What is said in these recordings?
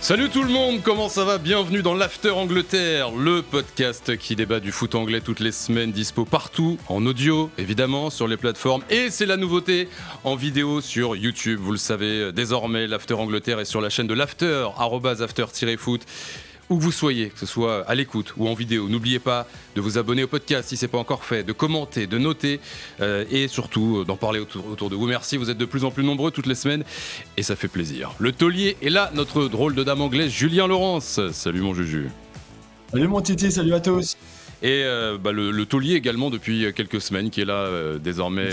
Salut tout le monde, comment ça va? Bienvenue dans l'After Angleterre, le podcast qui débat du foot anglais toutes les semaines, dispo partout, en audio évidemment, sur les plateformes, et c'est la nouveauté en vidéo sur YouTube. Vous le savez, désormais l'After Angleterre est sur la chaîne de l'After, @after-foot. Où que vous soyez, que ce soit à l'écoute ou en vidéo, n'oubliez pas de vous abonner au podcast si ce n'est pas encore fait, de commenter, de noter et surtout d'en parler autour de vous. Merci, vous êtes de plus en plus nombreux toutes les semaines et ça fait plaisir. Le taulier est là, notre drôle de dame anglaise, Julien Laurence. Salut mon Juju. Salut mon Titi, salut à tous. Et le taulier également depuis quelques semaines qui est là désormais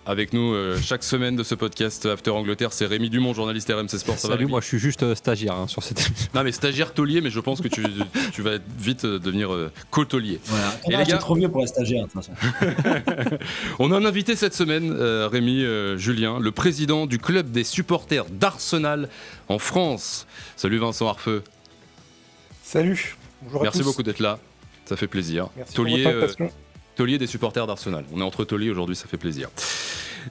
avec nous chaque semaine de ce podcast After Angleterre. C'est Rémi Dumont, journaliste RMC Sport. Ça Salut, va, moi je suis juste stagiaire sur cette émission. Non mais stagiaire taulier, mais je pense que tu vas vite devenir co-taulier. Voilà. Et les gars, c'est trop vieux pour la stagiaire de toute façon. On a un invité cette semaine, Rémi Julien, le président du club des supporters d'Arsenal en France. Salut Vincent Harfeux. Salut, bonjour à tous. Merci beaucoup d'être là. Ça fait plaisir. Merci pour votre invitation. Taulier des supporters d'Arsenal. On est entre tauliers aujourd'hui, ça fait plaisir.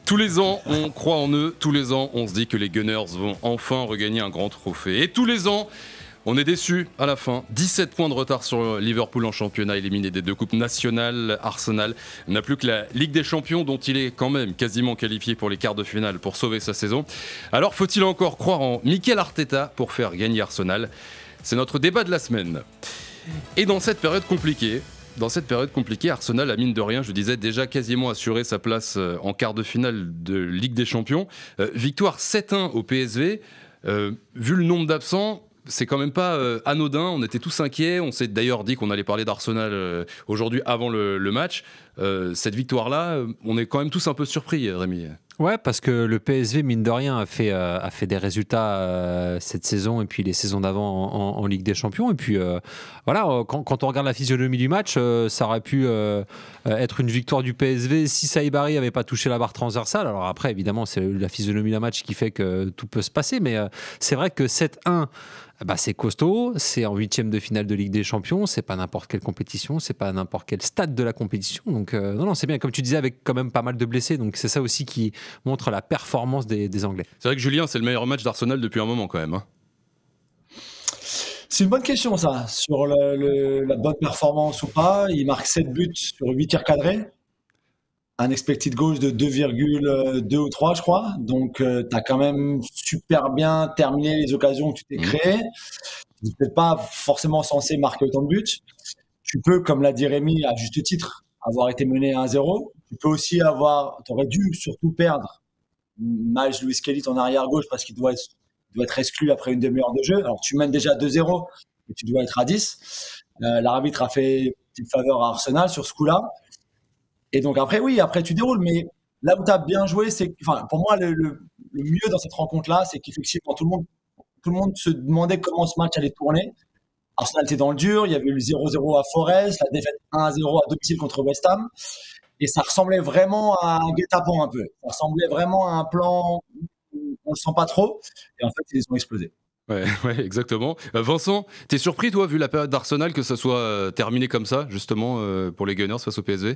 Tous les ans, on croit en eux. Tous les ans, on se dit que les Gunners vont enfin regagner un grand trophée. Et tous les ans, on est déçus à la fin. 17 points de retard sur Liverpool en championnat, éliminé des 2 coupes nationales. Arsenal n'a plus que la Ligue des Champions, dont il est quand même quasiment qualifié pour les quarts de finale pour sauver sa saison. Alors, faut-il encore croire en Mikel Arteta pour faire gagner Arsenal? C'est notre débat de la semaine. Et dans cette période compliquée, Arsenal a mine de rien, je disais, déjà quasiment assuré sa place en quart de finale de Ligue des Champions. Victoire 7-1 au PSV. Vu le nombre d'absents, c'est quand même pas anodin. On était tous inquiets. On s'est d'ailleurs dit qu'on allait parler d'Arsenal aujourd'hui avant le match. Cette victoire-là, on est quand même tous un peu surpris, Rémi. Ouais, parce que le PSV, mine de rien, a fait des résultats cette saison et puis les saisons d'avant en Ligue des Champions. Et puis voilà, quand on regarde la physionomie du match, ça aurait pu être une victoire du PSV si Saïbari n'avait pas touché la barre transversale. Alors après, évidemment, c'est la physionomie d'un match qui fait que tout peut se passer. Mais c'est vrai que 7-1, c'est costaud, c'est en 8e de finale de Ligue des Champions, c'est pas n'importe quelle compétition, c'est pas n'importe quel stade de la compétition. Donc non, c'est bien, comme tu disais, avec quand même pas mal de blessés. Donc c'est ça aussi qui montre la performance des Anglais. C'est vrai que Julien, c'est le meilleur match d'Arsenal depuis un moment quand même. Hein. C'est une bonne question ça, sur la bonne performance ou pas. Il marque 7 buts sur 8 tirs cadrés. Un expected goals de 2,2 ou 3, je crois. Donc, tu as quand même super bien terminé les occasions que tu t'es créées. Tu n'es peut-être pas forcément censé marquer autant de buts. Tu peux, comme l'a dit Rémi, à juste titre, avoir été mené à 1-0. Tu peux aussi t'aurais dû surtout perdre Miles Lewis-Kelly, ton arrière-gauche, parce qu'il doit être exclu après une demi-heure de jeu. Alors, tu mènes déjà 2-0, mais tu dois être à 10. L'arbitre a fait une petite faveur à Arsenal sur ce coup-là. Et donc après tu déroules, mais là où tu as bien joué, pour moi le mieux dans cette rencontre-là, c'est qu'effectivement tout le monde se demandait comment ce match allait tourner. Arsenal était dans le dur, il y avait eu le 0-0 à Forest, la défaite 1-0 à domicile contre West Ham, et ça ressemblait vraiment à un guet-apens un peu. Ça ressemblait vraiment à un plan, on le sent pas trop, et en fait ils ont explosé. Ouais, exactement. Vincent, t'es surpris toi, vu la période d'Arsenal, que ça soit terminé comme ça, justement, pour les Gunners face au PSV?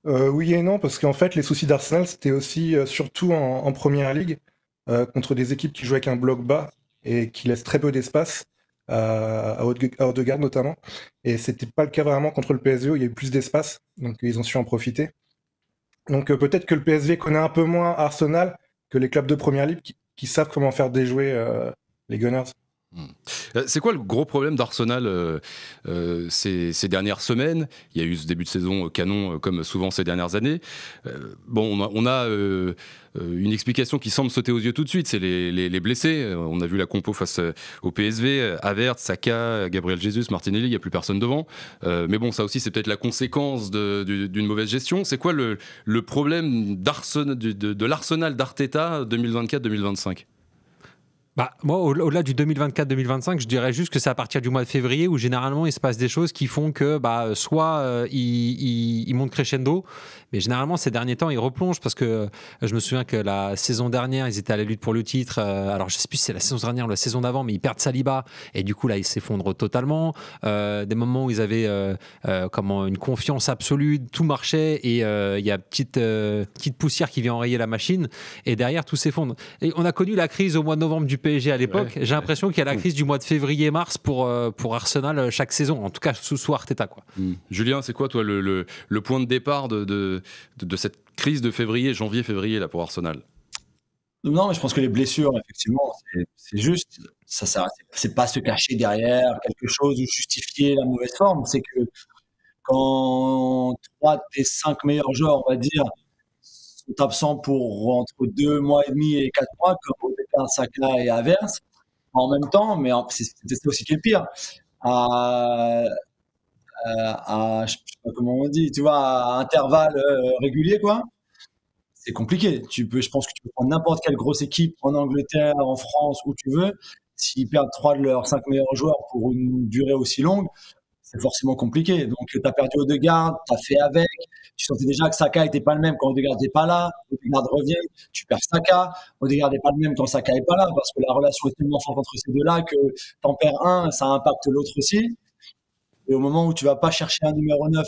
Oui et non, parce qu'en fait, les soucis d'Arsenal, c'était aussi surtout en Première Ligue, contre des équipes qui jouent avec un bloc bas et qui laissent très peu d'espace, à Odegaard notamment. Et c'était pas le cas vraiment contre le PSV, où il y a eu plus d'espace, donc ils ont su en profiter. Donc peut-être que le PSV connaît un peu moins Arsenal que les clubs de Première Ligue qui savent comment faire déjouer les Gunners. C'est quoi le gros problème d'Arsenal ces dernières semaines? Il y a eu ce début de saison canon comme souvent ces dernières années. On a une explication qui semble sauter aux yeux tout de suite, c'est les blessés. On a vu la compo face au PSV, Havertz, Saka, Gabriel Jesus, Martinelli, il n'y a plus personne devant. Mais bon, ça aussi c'est peut-être la conséquence d'une mauvaise gestion. C'est quoi le problème de l'Arsenal d'Arteta 2024-2025? Moi, au-delà du 2024-2025, je dirais juste que c'est à partir du mois de février où généralement il se passe des choses qui font que soit il monte crescendo, mais généralement ces derniers temps il replonge, parce que je me souviens que la saison dernière ils étaient à la lutte pour le titre, alors je sais plus si c'est la saison dernière ou la saison d'avant, mais ils perdent Saliba et du coup là ils s'effondrent totalement. Des moments où ils avaient une confiance absolue, tout marchait et il y a petite poussière qui vient enrayer la machine et derrière tout s'effondre. Et on a connu la crise au mois de novembre du PSG à l'époque. J'ai l'impression qu'il y a la crise du mois de février-mars pour Arsenal chaque saison, en tout cas sous Arteta, quoi. Julien, c'est quoi toi le point de départ de cette crise de janvier-février là pour Arsenal? Non, mais je pense que les blessures, effectivement, c'est juste. C'est pas se cacher derrière quelque chose ou justifier la mauvaise forme. C'est que quand 3 des 5 meilleurs joueurs, on va dire, sont absents pour entre 2 mois et demi et 4 mois, comme Odegaard, Saka et Havertz, en même temps, mais c'est aussi qui est le pire. Je sais pas comment on dit, tu vois, à intervalles réguliers, quoi. C'est compliqué. Je pense que tu peux prendre n'importe quelle grosse équipe en Angleterre, en France, où tu veux. S'ils perdent 3 de leurs 5 meilleurs joueurs pour une durée aussi longue, c'est forcément compliqué. Donc, tu as perdu Odegaard, tu as fait avec. Tu sentais déjà que Saka n'était pas le même quand Odegaard n'était pas là. Odegaard revient, tu perds Saka. Odegaard n'est pas le même quand Saka n'est pas là, parce que la relation est tellement forte entre ces deux-là que t'en perds un, ça impacte l'autre aussi. Et au moment où tu vas pas chercher un numéro 9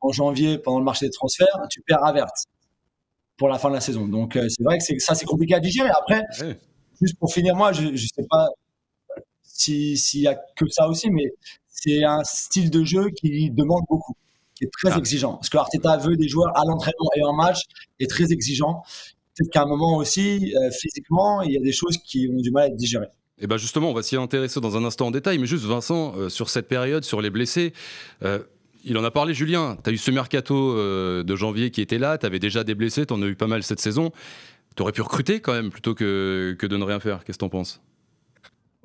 en janvier pendant le marché des transferts, tu perds Havertz pour la fin de la saison. Donc, c'est vrai que c'est compliqué à digérer. Après, juste pour finir, moi, je sais pas s'il y a que ça aussi, mais c'est un style de jeu qui demande beaucoup, qui est très exigeant. Parce que Arteta veut des joueurs à l'entraînement et en match, est très exigeant. Peut-être qu'à un moment aussi, physiquement, il y a des choses qui ont du mal à être digérées. Et bien justement, on va s'y intéresser dans un instant en détail, mais juste Vincent, sur cette période, sur les blessés, il en a parlé Julien, tu as eu ce mercato de janvier qui était là, tu avais déjà des blessés, tu en as eu pas mal cette saison, tu aurais pu recruter quand même plutôt que de ne rien faire, qu'est-ce que tu en penses?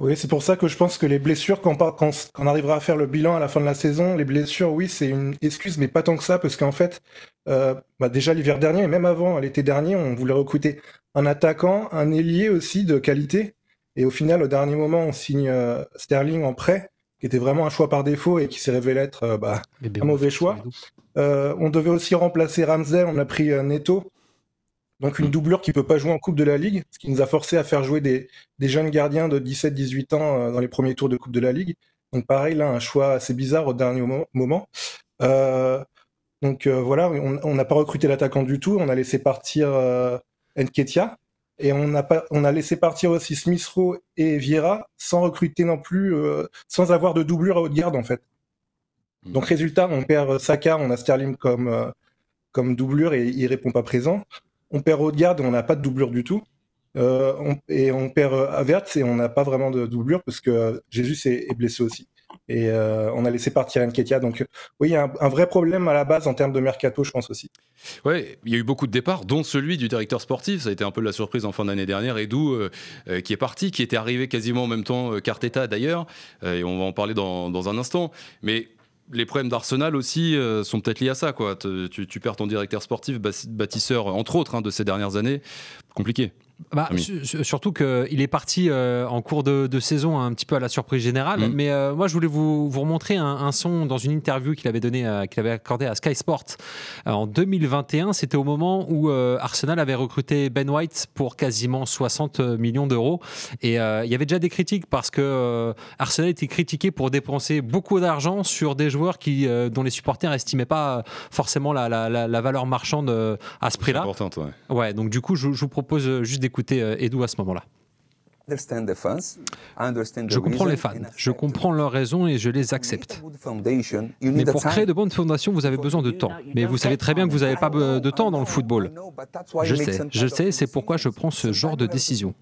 Oui, c'est pour ça que je pense que les blessures, quand on arrivera à faire le bilan à la fin de la saison, les blessures, oui, c'est une excuse, mais pas tant que ça, parce qu'en fait, déjà l'hiver dernier, et même avant, l'été dernier, on voulait recruter un attaquant, un ailier aussi de qualité, et au final, au dernier moment, on signe Sterling en prêt, qui était vraiment un choix par défaut et qui s'est révélé être un mauvais choix. On devait aussi remplacer Ramsdale, on a pris Neto, donc une doublure qui peut pas jouer en Coupe de la Ligue, ce qui nous a forcé à faire jouer des jeunes gardiens de 17-18 ans dans les premiers tours de Coupe de la Ligue. Donc pareil, là, un choix assez bizarre au dernier moment. Voilà, on n'a pas recruté l'attaquant du tout, on a laissé partir Nketiah, et on a laissé partir aussi Smith Rowe et Vieira sans recruter non plus, sans avoir de doublure à haute garde en fait. Donc résultat, on perd Saka, on a Sterling comme doublure et il répond pas présent. On perd Odegaard, on n'a pas de doublure du tout. On perd Havertz et on n'a pas vraiment de doublure parce que Jesus est blessé aussi. Et on a laissé partir Nketiah. Donc oui, il y a un vrai problème à la base en termes de mercato, je pense aussi. Ouais, il y a eu beaucoup de départs, dont celui du directeur sportif. Ça a été un peu la surprise en fin d'année dernière. Edu, qui est parti, qui était arrivé quasiment en même temps qu'Arteta d'ailleurs. Et on va en parler dans un instant. Mais les problèmes d'Arsenal aussi sont peut-être liés à ça, quoi. Tu perds ton directeur sportif, bâtisseur, entre autres, de ces dernières années. Compliqué. Surtout qu'il est parti en cours de saison un petit peu à la surprise générale. Mais moi, je voulais vous remontrer un son dans une interview qu'il avait accordé à Sky Sport en 2021. C'était au moment où Arsenal avait recruté Ben White pour quasiment 60 millions d'euros. Et il y avait déjà des critiques parce que Arsenal était critiqué pour dépenser beaucoup d'argent sur des joueurs dont les supporters n'estimaient pas forcément la valeur marchande à ce prix-là. C'est importante, ouais, donc du coup, je vous propose juste d'écouter Edu à ce moment-là. Je comprends les fans, je comprends leurs raisons et je les accepte. Mais pour créer de bonnes fondations, vous avez besoin de temps. Mais vous savez très bien que vous n'avez pas de temps dans le football. Je sais, c'est pourquoi je prends ce genre de décision.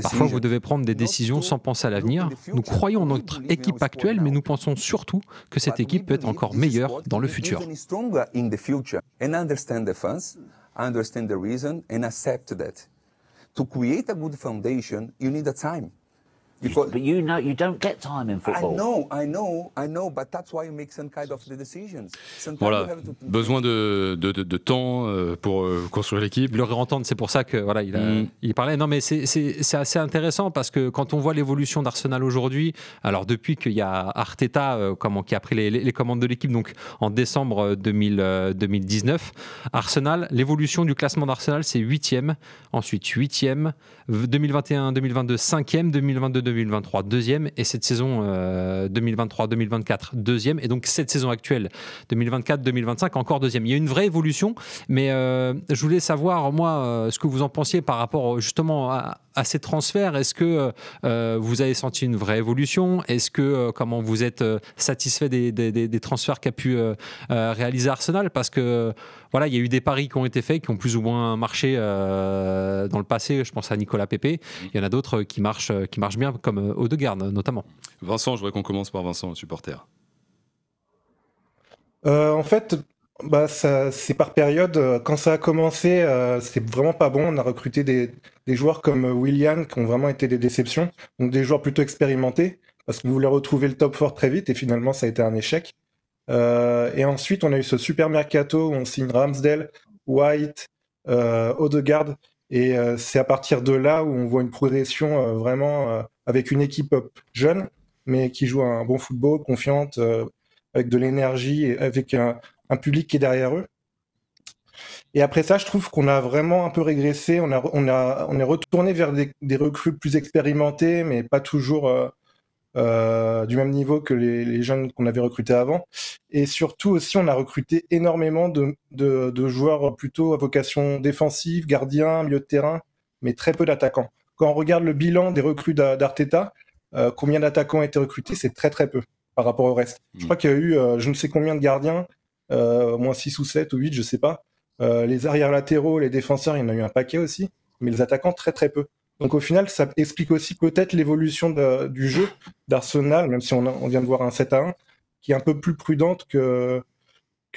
Parfois, vous devez prendre des décisions sans penser à l'avenir. Nous croyons en notre équipe actuelle, mais nous pensons surtout que cette équipe peut être encore meilleure dans le futur. To create a good foundation, you need a time. But you don't get time in football. I know, but that's why you make some kind of the decisions. Voilà, besoin de temps pour construire l'équipe. Le réentendre, c'est pour ça que voilà, il parlait. Non, mais c'est assez intéressant parce que quand on voit l'évolution d'Arsenal aujourd'hui, alors depuis qu'il y a Arteta qui a pris les commandes de l'équipe, donc en décembre 2019, Arsenal, l'évolution du classement d'Arsenal, c'est 8e, ensuite 8e, 2021-2022 5e, 2022-2023 2e et cette saison 2023-2024 2e et donc cette saison actuelle 2024-2025 encore 2e. Il y a une vraie évolution, mais je voulais savoir moi ce que vous en pensiez par rapport justement à à ces transferts, est-ce que vous avez senti une vraie évolution? Est-ce que comment vous êtes satisfait des transferts qu'a pu réaliser Arsenal? Parce que voilà, il y a eu des paris qui ont été faits, qui ont plus ou moins marché dans le passé. Je pense à Nicolas Pepe. Il y en a d'autres qui marchent bien, comme Odegaard notamment. Vincent, je voudrais qu'on commence par Vincent, le supporter. En fait, c'est par période. Quand ça a commencé, c'était vraiment pas bon. On a recruté des joueurs comme Willian qui ont vraiment été des déceptions. Donc des joueurs plutôt expérimentés parce qu'on voulait retrouver le top 4 très vite et finalement ça a été un échec. Et ensuite, on a eu ce super mercato où on signe Ramsdale, White, Odegaard. Et c'est à partir de là où on voit une progression vraiment avec une équipe jeune, mais qui joue un bon football, confiante, avec de l'énergie et avec un public qui est derrière eux. Et après ça, je trouve qu'on a vraiment un peu régressé. On est retourné vers des recrues plus expérimentées, mais pas toujours du même niveau que les jeunes qu'on avait recrutés avant. Et surtout aussi, on a recruté énormément de joueurs plutôt à vocation défensive, gardiens, milieu de terrain, mais très peu d'attaquants. Quand on regarde le bilan des recrues d'Arteta, combien d'attaquants ont été recrutés, c'est très très peu par rapport au reste. Je crois qu'il y a eu je ne sais combien de gardiens, moins 6 ou 7 ou 8, je sais pas. Les arrières latéraux, les défenseurs, il y en a eu un paquet aussi, mais les attaquants très très peu. Donc au final, ça explique aussi peut-être l'évolution du jeu d'Arsenal, même si on vient de voir un 7-1, qui est un peu plus prudente qu'il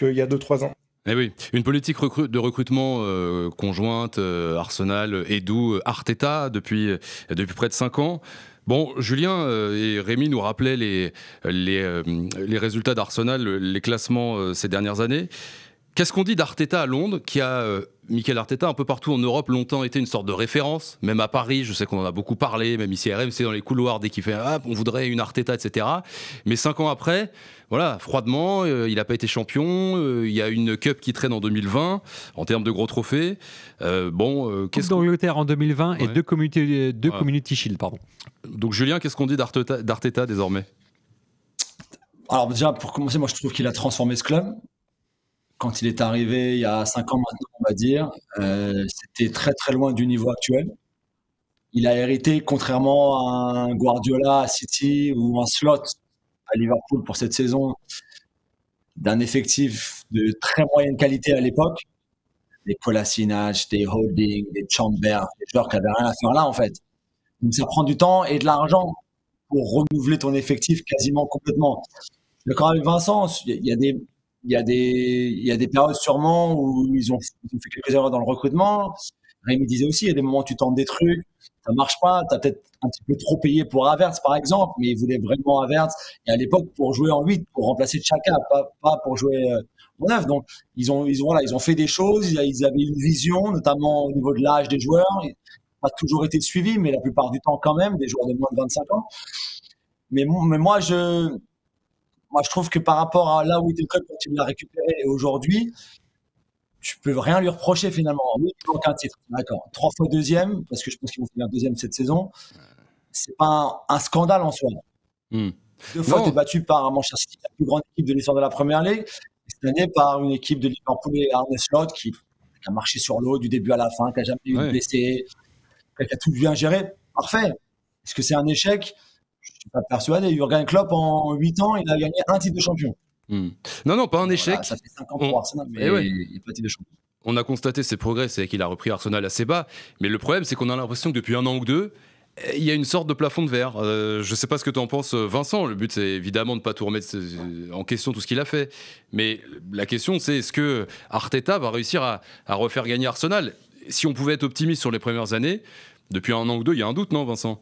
y a 2-3 ans. Eh oui, une politique de recrutement conjointe, Arsenal, Edu, Arteta, depuis près de 5 ans. Bon, Julien et Rémi nous rappelaient les résultats d'Arsenal, les classements ces dernières années. Qu'est-ce qu'on dit d'Arteta à Londres, qui a, Mikel Arteta, un peu partout en Europe, longtemps été une sorte de référence, même à Paris, je sais qu'on en a beaucoup parlé, même ici à RMC, dans les couloirs, dès qu'il fait « Ah, on voudrait une Arteta, etc. » Mais 5 ans après, voilà, froidement, il n'a pas été champion, il y a une Cup qui traîne en 2020, en termes de gros trophées. Coupe d'Angleterre en 2020 et deux Community Shield, pardon. Donc Julien, qu'est-ce qu'on dit d'Arteta désormais? Alors déjà, pour commencer, moi je trouve qu'il a transformé ce club. Quand il est arrivé il y a 5 ans maintenant, on va dire, c'était très très loin du niveau actuel. Il a hérité, contrairement à un Guardiola à City ou un Slot à Liverpool pour cette saison, d'un effectif de très moyenne qualité à l'époque. Des Kolasinac, des Holding, des Chambers, des joueurs qui n'avaient rien à faire là en fait. Donc ça prend du temps et de l'argent pour renouveler ton effectif quasiment complètement. Je suis d'accord avec Vincent, il y a des périodes sûrement où ils ont fait quelques erreurs dans le recrutement. Rémi disait aussi, il y a des moments où tu tentes des trucs, ça marche pas, tu as peut-être un petit peu trop payé pour Havertz par exemple, mais ils voulaient vraiment Havertz. Et à l'époque, pour jouer en 8, pour remplacer Xhaka, pas pour jouer en 9. Donc, ils ont fait des choses, ils avaient une vision, notamment au niveau de l'âge des joueurs. Pas toujours été suivi, mais la plupart du temps quand même, des joueurs de moins de 25 ans. Mais moi, je trouve que par rapport à là où il était quand il l'a récupéré et aujourd'hui, tu peux rien lui reprocher finalement. Oui, il manque un titre, d'accord. 3 fois deuxième, parce que je pense qu'ils vont finir deuxième cette saison. C'est pas un scandale en soi. 2 fois, tu es battu par Manchester City, la plus grande équipe de l'histoire de la Première Ligue. Et cette année, par une équipe de Liverpool et Arne Slot qui a marché sur l'eau du début à la fin, qui n'a jamais eu de blessé, qui a tout bien géré. Parfait. Est-ce que c'est un échec? Je ne suis pas persuadé. Jürgen Klopp, en 8 ans, il a gagné un titre de champion. Non, pas un échec. Ça fait 5 ans pour Arsenal, mais il n'est pas titre de champion. On a constaté ses progrès, c'est qu'il a repris Arsenal assez bas. Mais le problème, c'est qu'on a l'impression que depuis 1 an ou 2, il y a une sorte de plafond de verre. Je ne sais pas ce que tu en penses, Vincent. Le but, c'est évidemment de ne pas tout remettre en question, tout ce qu'il a fait. Mais la question, c'est est-ce que Arteta va réussir à refaire gagner Arsenal? Si on pouvait être optimiste sur les premières années, depuis 1 an ou 2, il y a un doute, non, Vincent?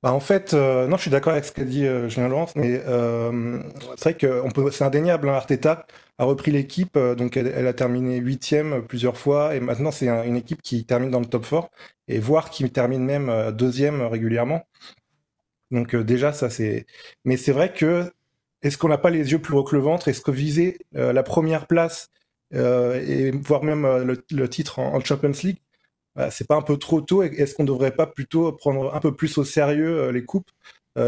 En fait, non, je suis d'accord avec ce qu'a dit Julien Laurence, mais c'est vrai que c'est indéniable. Arteta a repris l'équipe, donc elle a terminé 8e plusieurs fois, et maintenant c'est une équipe qui termine dans le top 4, et voire qui termine même 2e régulièrement. Donc déjà, ça c'est... Mais c'est vrai que, est-ce qu'on n'a pas les yeux plus haut que le ventre? Est-ce que viser la première place, et voire même le titre en Champions League, c'est pas un peu trop tôt? Est-ce qu'on devrait pas plutôt prendre un peu plus au sérieux les coupes,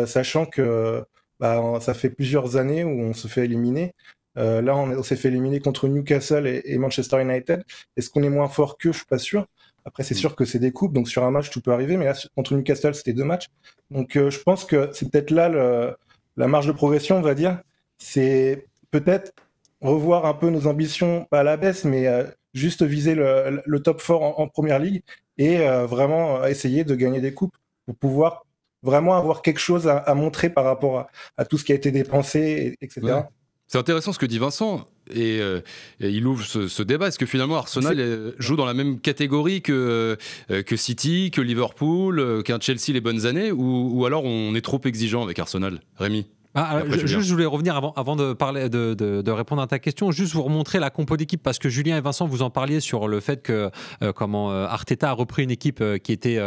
sachant que ça fait plusieurs années où on se fait éliminer. Là, on s'est fait éliminer contre Newcastle et Manchester United. Est-ce qu'on est moins fort qu'eux? Je suis pas sûr. Après, c'est sûr que c'est des coupes, donc sur un match, tout peut arriver. Mais là, contre Newcastle, c'était 2 matchs. Donc, je pense que c'est peut-être là la marge de progression, on va dire. C'est peut-être revoir un peu nos ambitions, pas à la baisse, mais juste viser le top 4 en Première Ligue et vraiment essayer de gagner des coupes pour pouvoir vraiment avoir quelque chose à montrer par rapport à tout ce qui a été dépensé, etc. Ouais. C'est intéressant ce que dit Vincent, et il ouvre ce débat. Est-ce que finalement Arsenal joue dans la même catégorie que City, que Liverpool, qu'un Chelsea les bonnes années, ou alors on est trop exigeant avec Arsenal, Rémi? Je voulais revenir avant de parler de répondre à ta question, juste vous remontrer la compo d'équipe, parce que Julien et Vincent, vous en parliez sur le fait que Arteta a repris une équipe qui était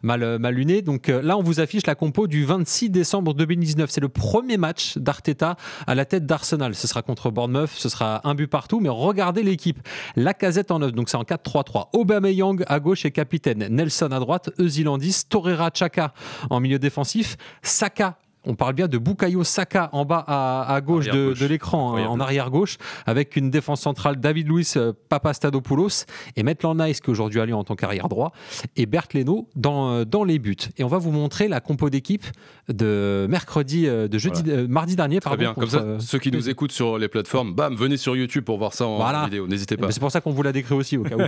mal lunée. Donc là, on vous affiche la compo du 26 décembre 2019. C'est le premier match d'Arteta à la tête d'Arsenal. Ce sera contre Bournemouth, ce sera un but partout, mais regardez l'équipe. Lacazette en 9, donc c'est en 4-3-3. Aubameyang à gauche et capitaine. Nelson à droite, Eusilandis, Torreira, Xhaka en milieu défensif, Saka. On parle bien de Bukayo Saka en bas à gauche de l'écran, en arrière-gauche, avec une défense centrale David Luiz, Papastadopoulos et Maitland Nice, qui aujourd'hui a lieu en tant qu'arrière droit, et Bernd Leno dans les buts. Et on va vous montrer la compo d'équipe de mardi dernier. Très bien, comme ça, ceux qui nous écoutent sur les plateformes, bam, venez sur YouTube pour voir ça en vidéo, n'hésitez pas. C'est pour ça qu'on vous l'a décrit aussi, au cas où.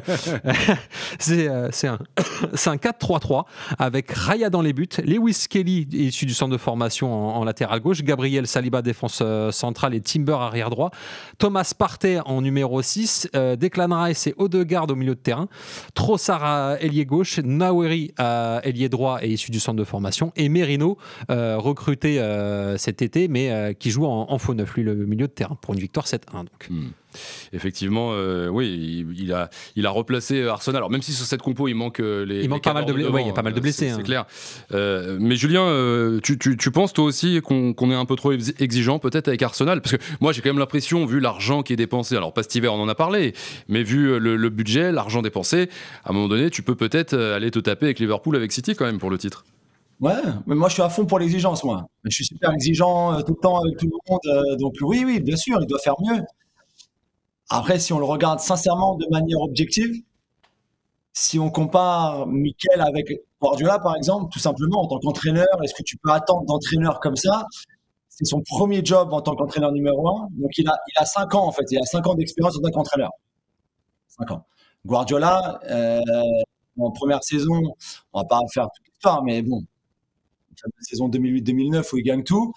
c'est un 4-3-3 avec Raya dans les buts, Lewis Kelly, issu du centre de formation en latéral gauche, Gabriel Saliba défense centrale et Timber arrière droit, Thomas Partey en numéro 6, Declan Rice et Odegaard au milieu de terrain, Trossard ailier gauche, Naweri ailier droit et issu du centre de formation, et Merino recruté cet été mais qui joue en faux neuf, lui, le milieu de terrain, pour une victoire 7-1 donc. Effectivement, oui, il a replacé Arsenal. Alors même si sur cette compo il manque il y a pas mal de blessés, c'est clair. Mais Julien, tu penses toi aussi qu'on est un peu trop exigeant peut-être avec Arsenal, parce que moi j'ai quand même l'impression, vu l'argent qui est dépensé, alors pas cet hiver on en a parlé, mais vu le budget, l'argent dépensé, à un moment donné tu peux peut-être aller te taper avec Liverpool, avec City quand même pour le titre. Ouais, mais moi je suis à fond pour l'exigence, moi. Je suis super exigeant tout le temps avec tout le monde, donc oui, bien sûr, il doit faire mieux. Après, si on le regarde sincèrement de manière objective, si on compare Mikel avec Guardiola, par exemple, tout simplement, en tant qu'entraîneur, est-ce que tu peux attendre d'entraîneur comme ça? C'est son premier job en tant qu'entraîneur numéro 1. Donc, il a 5 ans, en fait. Il a 5 ans d'expérience en tant qu'entraîneur. 5 ans. Guardiola, en première saison, on va pas faire toute l'histoire, mais bon, la saison 2008-2009 où il gagne tout,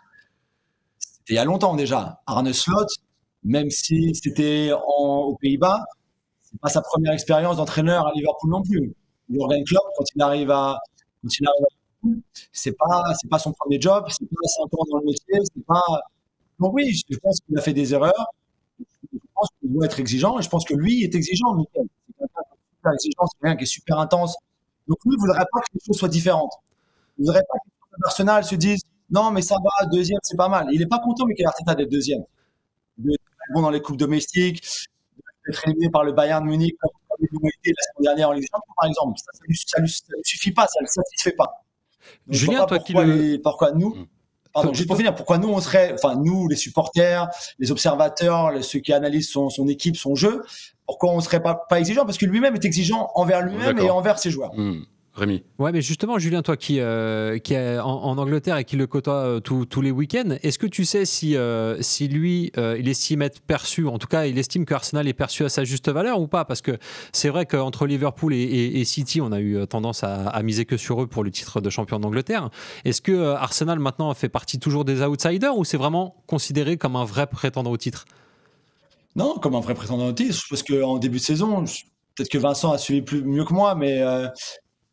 c'était il y a longtemps déjà. Arne Slot, même si c'était aux Pays-Bas, c'est pas sa première expérience d'entraîneur à Liverpool non plus. Jürgen Klopp, quand il arrive à Liverpool, c'est pas son premier job, c'est pas 5 ans dans le métier, c'est pas. Donc oui, je pense qu'il a fait des erreurs. Je pense qu'il doit être exigeant et je pense que lui est exigeant. Michael. C'est quelqu'un qui est super exigeant, c'est quelqu'un qui est super intense. Donc lui, il voudrait pas que les choses soient différentes. Il voudrait pas que les joueurs d'Arsenal se disent non mais ça va, deuxième c'est pas mal. Il est pas content Mikel Arteta d'être deuxième. Bon dans les coupes domestiques, d'être éliminé par le Bayern de Munich comme ils l'ont été la semaine dernière en Ligue des Champions, par exemple. Ça lui suffit pas, ça ne le satisfait pas. Donc, Julien, pourquoi nous, juste pour finir, pourquoi nous, on serait, enfin, nous, les supporters, les observateurs, ceux qui analysent son équipe, son jeu, pourquoi on ne serait pas exigeant? Parce que lui-même est exigeant envers lui-même et envers ses joueurs. Rémi. Ouais, mais justement, Julien, toi qui est en Angleterre et qui le côtoie tous les week-ends, est-ce que tu sais si lui, il estime être perçu, en tout cas, il estime que Arsenal est perçu à sa juste valeur ou pas? Parce que c'est vrai qu'entre Liverpool et City, on a eu tendance à miser que sur eux pour le titre de champion d'Angleterre. Est-ce que Arsenal maintenant fait partie toujours des outsiders ou c'est vraiment considéré comme un vrai prétendant au titre? Non, comme un vrai prétendant au titre. Parce qu'en début de saison, peut-être que Vincent a suivi mieux que moi, mais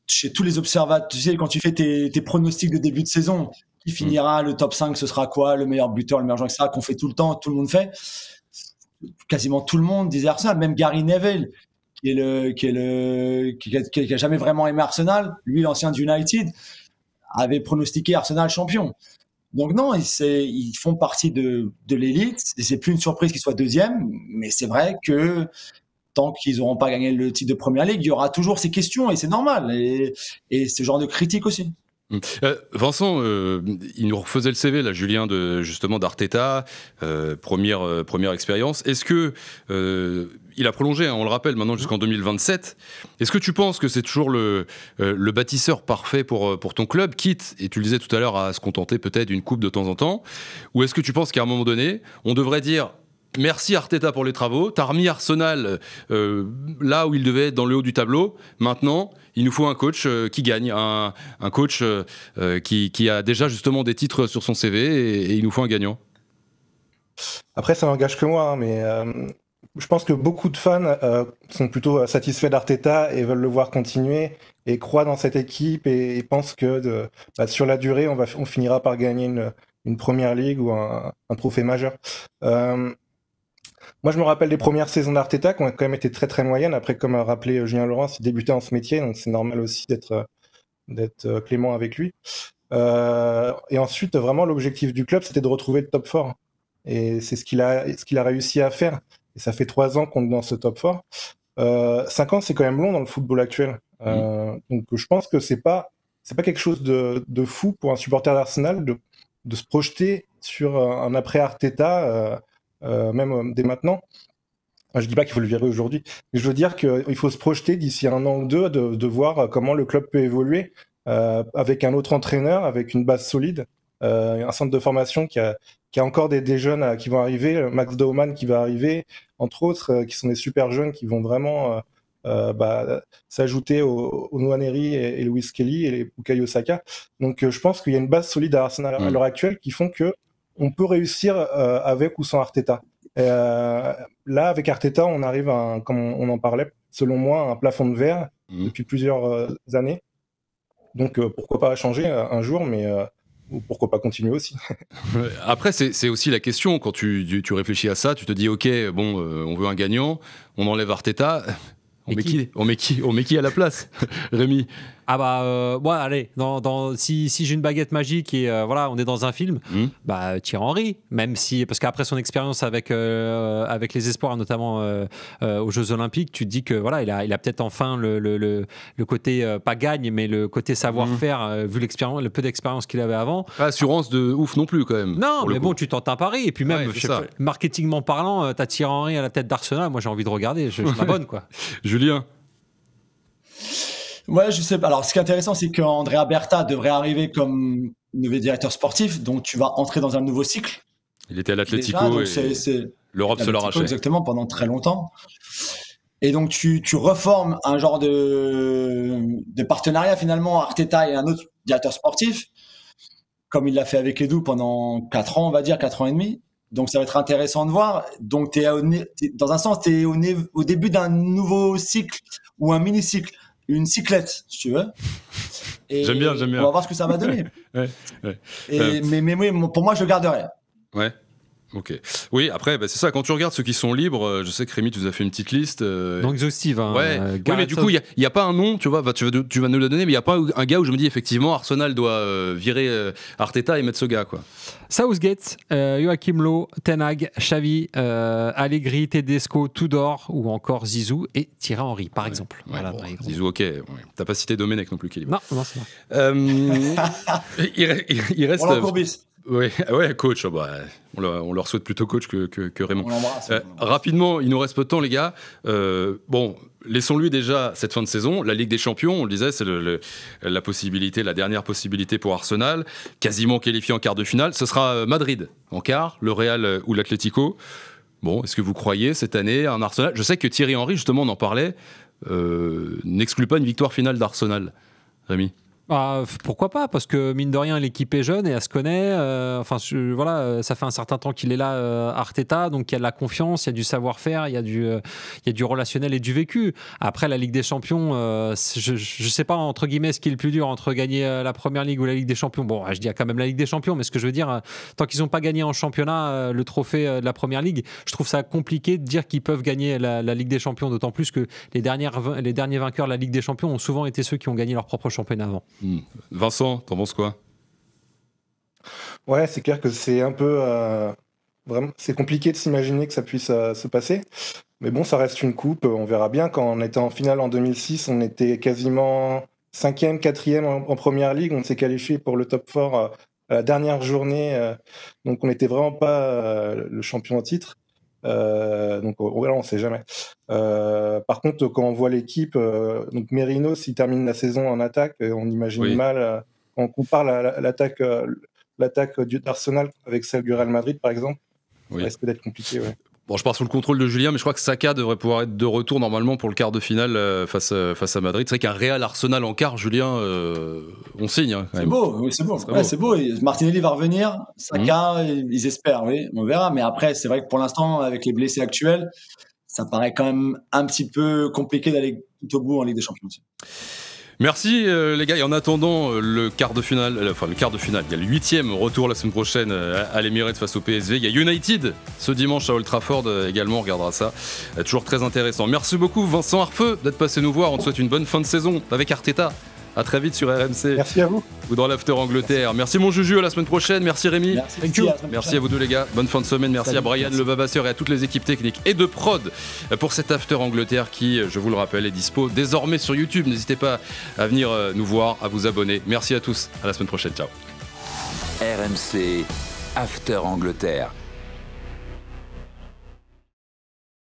chez tous les observateurs, tu sais, quand tu fais tes pronostics de début de saison, qui finira, le top 5, ce sera quoi, le meilleur buteur, le meilleur joueur, etc., qu'on fait tout le temps, tout le monde fait. Quasiment tout le monde disait Arsenal, même Gary Neville, qui a jamais vraiment aimé Arsenal, lui, l'ancien de United, avait pronostiqué Arsenal champion. Donc non, ils font partie de l'élite, et c'est plus une surprise qu'ils soient deuxième, mais c'est vrai que tant qu'ils n'auront pas gagné le titre de Première Ligue, il y aura toujours ces questions et c'est normal. Et ce genre de critique aussi. Vincent, il nous refaisait le CV là, Julien, justement d'Arteta, première expérience. Est-ce que il a prolongé, on le rappelle, maintenant jusqu'en 2027. Est-ce que tu penses que c'est toujours le bâtisseur parfait pour ton club, quitte, et tu le disais tout à l'heure, à se contenter peut-être d'une coupe de temps en temps, ou est-ce que tu penses qu'à un moment donné, on devrait dire merci Arteta pour les travaux, t'as remis Arsenal là où il devait être dans le haut du tableau, maintenant il nous faut un coach qui gagne, un coach qui a déjà justement des titres sur son CV et il nous faut un gagnant. Après, ça n'engage que moi, mais je pense que beaucoup de fans sont plutôt satisfaits d'Arteta et veulent le voir continuer et croient dans cette équipe et pensent que sur la durée, on finira par gagner une première ligue ou un trophée majeur. Moi, je me rappelle des premières saisons d'Arteta qui ont quand même été très très moyennes. Après, comme a rappelé Julien Laurens, il débutait en ce métier, donc c'est normal aussi d'être clément avec lui. Et ensuite, vraiment, l'objectif du club, c'était de retrouver le top 4. Et c'est ce qu'il a réussi à faire. Et ça fait 3 ans qu'on est dans ce top 4. 5 ans, c'est quand même long dans le football actuel. Donc je pense que c'est pas quelque chose de fou pour un supporter d'Arsenal de se projeter sur un après Arteta, même dès maintenant. Enfin, je dis pas qu'il faut le virer aujourd'hui, mais je veux dire qu'il faut se projeter d'ici 1 an ou 2 de voir comment le club peut évoluer avec un autre entraîneur, avec une base solide, un centre de formation qui a encore des jeunes qui vont arriver, Max Daumann qui va arriver, entre autres, qui sont des super jeunes qui vont vraiment s'ajouter au Nwaneri et Lewis Kelly et les Bukayo Saka. Donc je pense qu'il y a une base solide à Arsenal à l'heure actuelle qui font que on peut réussir avec ou sans Arteta. Là, avec Arteta, on arrive à, comme on en parlait, selon moi, un plafond de verre depuis plusieurs années. Donc pourquoi pas changer un jour, mais ou pourquoi pas continuer aussi. Après, c'est aussi la question, quand tu réfléchis à ça, tu te dis, ok, bon, on veut un gagnant, on enlève Arteta, on met qui à la place, Rémi? Ah bah, allez, si j'ai une baguette magique et voilà, on est dans un film, Thierry Henry, même si, parce qu'après son expérience avec les espoirs, notamment aux Jeux Olympiques, tu te dis que voilà, il a peut-être enfin le côté pas gagne, mais le côté savoir-faire, vu le peu d'expérience qu'il avait avant. Pas assurance de ouf non plus quand même. Non, mais bon, tu tentes un pari et puis même, marketingment parlant, t'as Thierry Henry à la tête d'Arsenal, moi j'ai envie de regarder, je m'abonne quoi. Julien. Ouais, je sais pas. Alors, ce qui est intéressant, c'est qu'Andrea Berta devrait arriver comme nouveau directeur sportif, donc tu vas entrer dans un nouveau cycle. Il était à l'Atlético et l'Europe se l'arrachait. Exactement, pendant très longtemps. Et donc, tu reformes un genre de partenariat, finalement, Arteta et un autre directeur sportif, comme il l'a fait avec Edu pendant 4 ans, on va dire, 4 ans et demi. Donc, ça va être intéressant de voir. Donc, dans un sens, tu es au début d'un nouveau cycle ou un mini-cycle. Une cyclette, si tu veux. Et j'aime bien. On va voir ce que ça va donner. Ouais. Mais pour moi, je le garderai. Ouais. Ok. Oui, après, c'est ça. Quand tu regardes ceux qui sont libres, je sais que Rémi, tu nous as fait une petite liste. Non exhaustive. Hein, ouais. Oui, mais du coup, il n'y a pas un nom, tu vas nous le donner, mais il n'y a pas un gars où je me dis effectivement, Arsenal doit virer Arteta et mettre ce gars, quoi. Southgate, Joachim Löw, Ten Hag, Xavi, Allegri, Tedesco, Tudor ou encore Zizou et Thierry Henry, par exemple. Ouais, voilà, Zizou, ok. Ouais. T'as pas cité Domenech non plus, Kelly. Non, c'est vrai. Il reste. Roland Courbis. Ouais, coach. On leur souhaite plutôt coach que Raymond. On l'embrasse. Rapidement, il nous reste peu de temps, les gars. Laissons-lui déjà cette fin de saison. La Ligue des Champions, on le disait, c'est la dernière possibilité pour Arsenal, quasiment qualifié en quart de finale. Ce sera Madrid en quart, le Real ou l'Atlético. Bon, est-ce que vous croyez cette année un Arsenal? Je sais que Thierry Henry, justement, on en parlait, n'exclut pas une victoire finale d'Arsenal. Rémi? Pourquoi pas, parce que mine de rien l'équipe est jeune et elle se connaît, ça fait un certain temps qu'il est là, Arteta, donc il y a de la confiance, il y a du savoir-faire, il y a du relationnel et du vécu. Après la Ligue des Champions, je sais pas entre guillemets ce qui est le plus dur entre gagner la Première Ligue ou la Ligue des Champions. Bon, je dis quand même la Ligue des Champions, mais ce que je veux dire, tant qu'ils n'ont pas gagné en championnat le trophée de la Première Ligue, je trouve ça compliqué de dire qu'ils peuvent gagner la Ligue des Champions, d'autant plus que les derniers vainqueurs de la Ligue des Champions ont souvent été ceux qui ont gagné leur propre championnat avant. Vincent, t'en penses quoi? Ouais, c'est clair que c'est un peu vraiment, c'est compliqué de s'imaginer que ça puisse se passer, mais bon, ça reste une coupe, on verra bien. Quand on était en finale en 2006, on était quasiment 5e, 4e en Première Ligue, on s'est qualifié pour le top 4 à la dernière journée, donc on n'était vraiment pas le champion en titre. Donc voilà, on ne sait jamais. Par contre, quand on voit l'équipe, donc Merino, s'il termine la saison en attaque, on imagine mal. Quand on compare l'attaque d'Arsenal avec celle du Real Madrid, par exemple, ça risque d'être compliqué. Ouais. Bon, je pars sous le contrôle de Julien, mais je crois que Saka devrait pouvoir être de retour normalement pour le quart de finale face à Madrid. C'est vrai qu'un Real Arsenal en quart, Julien, on signe. Hein, c'est beau, oui, c'est beau. Ouais, c'est beau. Martinelli va revenir, Saka, ils espèrent, oui, on verra. Mais après, c'est vrai que pour l'instant, avec les blessés actuels, ça paraît quand même un petit peu compliqué d'aller tout au bout en Ligue des Champions aussi. Merci les gars, et en attendant le quart de finale, il y a le 8e retour la semaine prochaine à l'Emirates face au PSV, il y a United ce dimanche à Old Trafford également, on regardera ça, toujours très intéressant. Merci beaucoup Vincent Harfeux d'être passé nous voir, on te souhaite une bonne fin de saison avec Arteta. À très vite sur RMC. Merci à vous. Ou dans l'After Angleterre. Merci mon Juju, à la semaine prochaine. Merci Rémi. Merci à vous deux les gars. Bonne fin de semaine. Merci à Brian le Babasseur et à toutes les équipes techniques et de prod pour cet After Angleterre qui, je vous le rappelle, est dispo désormais sur YouTube. N'hésitez pas à venir nous voir, à vous abonner. Merci à tous. À la semaine prochaine. Ciao. RMC After Angleterre.